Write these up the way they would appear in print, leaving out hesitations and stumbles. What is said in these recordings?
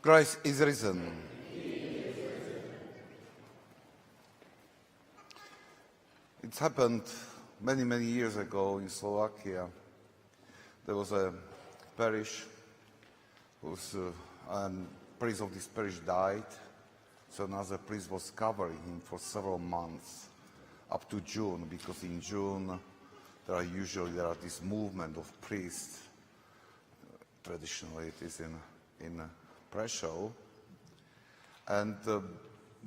Christ is risen. It happened many, many years ago in Slovakia. There was a parish whose priest of this parish died, so another priest was covering him for several months, up to June, because in June there are this movement of priests. Traditionally it is in Prešov, and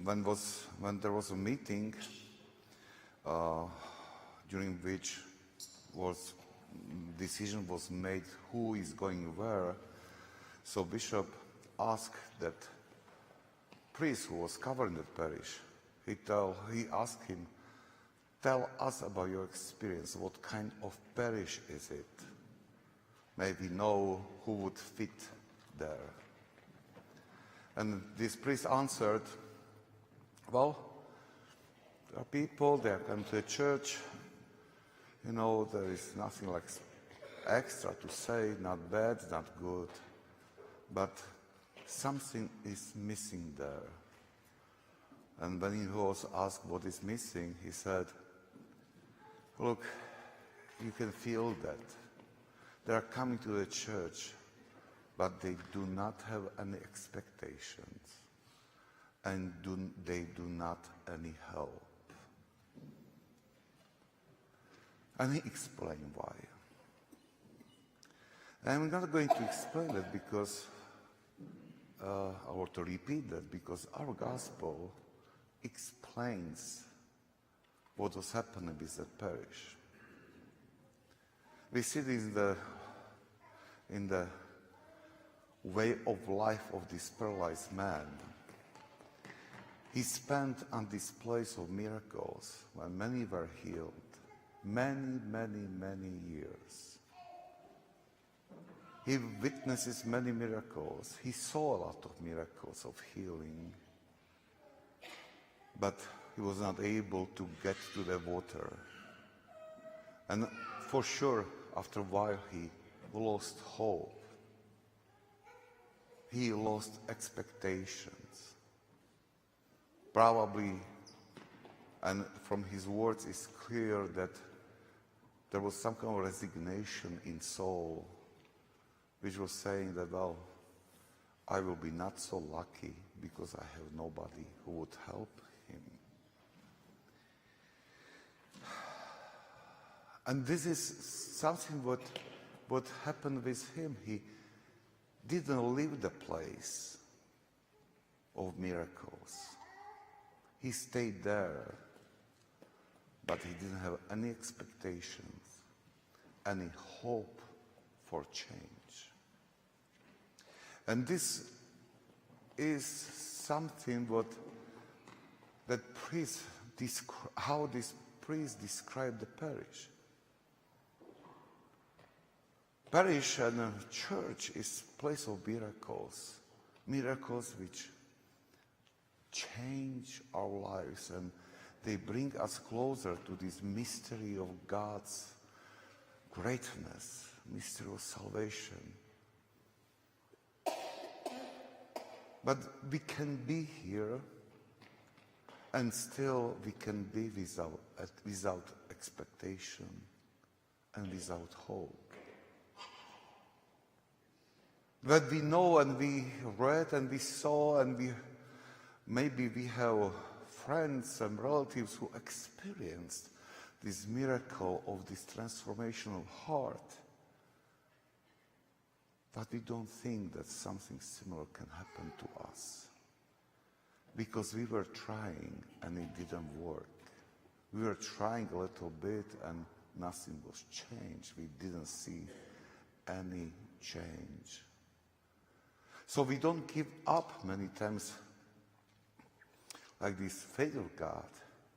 when there was a meeting during which decision was made who is going where, so Bishop asked that priest who was covering the parish, he asked him, tell us about your experience, what kind of parish is it? Maybe know who would fit there. And this priest answered, well, there are people, they come to a church, there is nothing like extra to say, not bad, not good, but something is missing there. And when he was asked what is missing, he said, look, you can feel that. They are coming to the church, but they do not have any expectations, and they do not any help. And he explained why. I'm not going to explain that because, or to repeat that, because our gospel explains what was happening with that parish. We see this in the way of life of this paralyzed man. He spent on this place of miracles when many were healed, many, many, many years. He witnesses many miracles. He saw a lot of miracles of healing, but he was not able to get to the water. And for sure, after a while, he lost hope. He lost expectations. Probably, and from his words it's clear that there was some kind of resignation in soul, which was saying that, well, I will be not so lucky because I have nobody who would help him. And this is something what happened with him. He didn't leave the place of miracles. He stayed there, but he didn't have any expectations, any hope for change. And this is something how this priest described the parish. Parish and a church is a place of miracles, miracles which change our lives, and they bring us closer to this mystery of God's greatness, mystery of salvation. But we can be here and still we can be without expectation and without hope. But we know and we read and we saw and maybe we have friends and relatives who experienced this miracle of this transformation of heart. But we don't think that something similar can happen to us. Because we were trying and it didn't work. We were trying a little bit and nothing was changed. We didn't see any change. So we don't give up many times like this faith of God.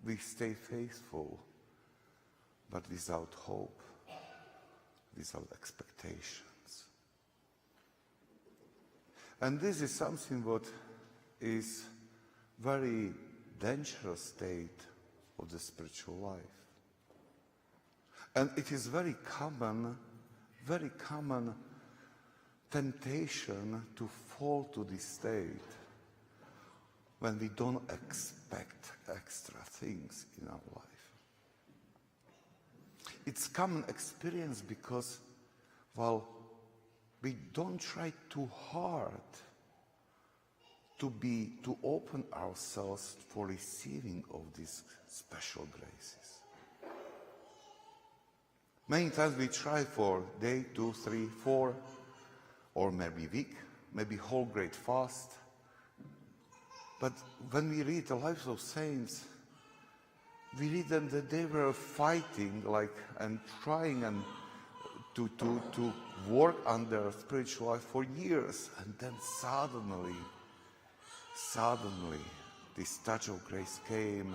We stay faithful, but without hope, without expectations. And this is something what is very dangerous state of the spiritual life. And it is very common temptation to fall to this state when we don't expect extra things in our life. It's common experience because, well, we don't try too hard to open ourselves for receiving of these special graces. Many times we try for day, 2, 3, 4, or maybe week, maybe whole great fast. But when we read the lives of saints, we read them that they were fighting and trying to work on their spiritual life for years, and then suddenly, this touch of grace came,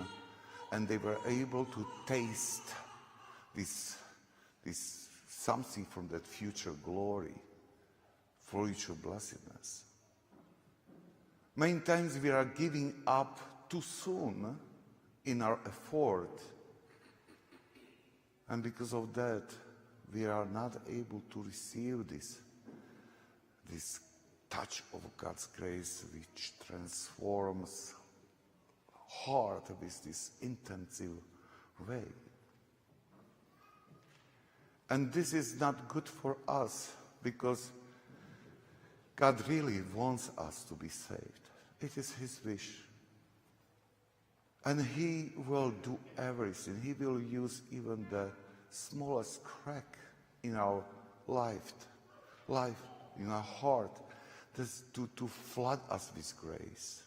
and they were able to taste this something from that future glory, future blessedness. Many times we are giving up too soon in our effort, and because of that, we are not able to receive this touch of God's grace, which transforms heart with this intensive way. And this is not good for us, because God really wants us to be saved. It is His wish. And He will do everything. He will use even the smallest crack in our life, in our heart, to flood us with grace.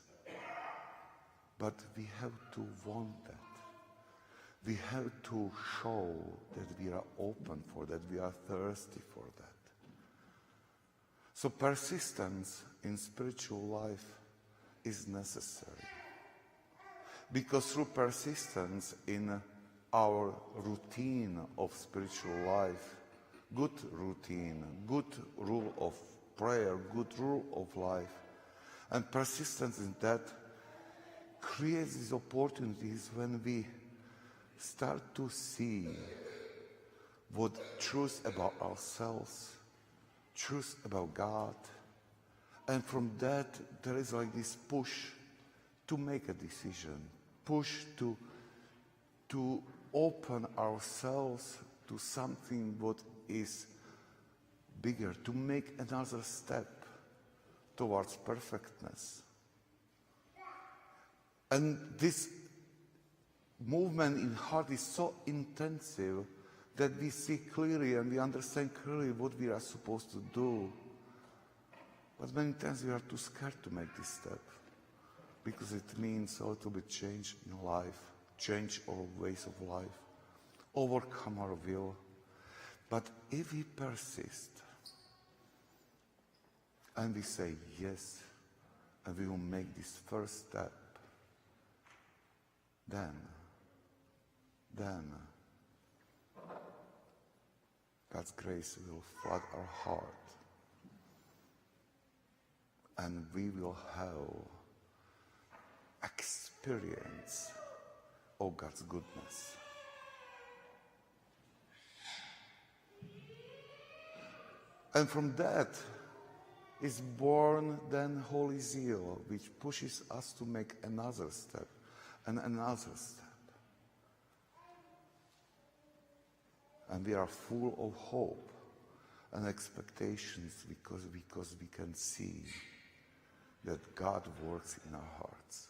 But we have to want that. We have to show that we are open for that, we are thirsty for that. So persistence in spiritual life is necessary. Because through persistence in our routine of spiritual life, good routine, good rule of prayer, good rule of life, and persistence in that creates these opportunities when we start to see what truth about ourselves, truth about God, and from that there is this push to make a decision, push to open ourselves to something what is bigger, to make another step towards perfectness. And this movement in heart is so intensive that we see clearly and we understand clearly what we are supposed to do. But many times we are too scared to make this step, because it means a little bit change in life, change our ways of life, overcome our will. But if we persist and we say yes, and we will make this first step, then God's grace will flood our heart, and we will have experience of God's goodness. And from that is born then holy zeal, which pushes us to make another step and another step. And we are full of hope and expectations because we can see that God works in our hearts.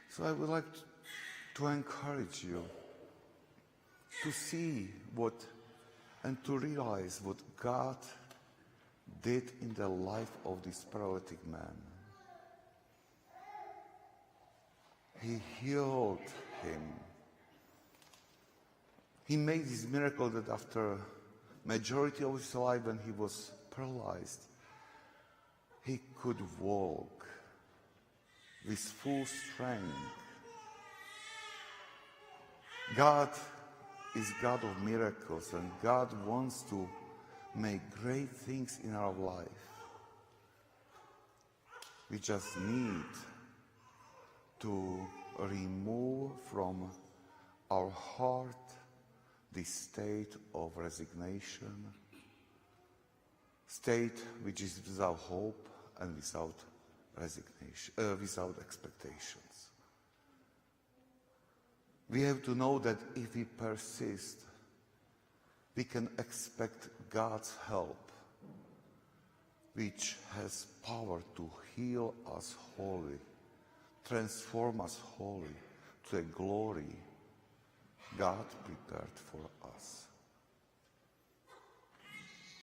So I would like to encourage you to see and to realize what God did in the life of this paralytic man. He healed him. He made this miracle that after majority of his life, when he was paralyzed, he could walk with full strength. God is God of miracles, and God wants to make great things in our life. We just need to remove from our heart this state of resignation, state which is without hope and without resignation, without expectations. We have to know that if we persist, we can expect God's help, which has power to heal us wholly, transform us wholly to a glory God prepared for us.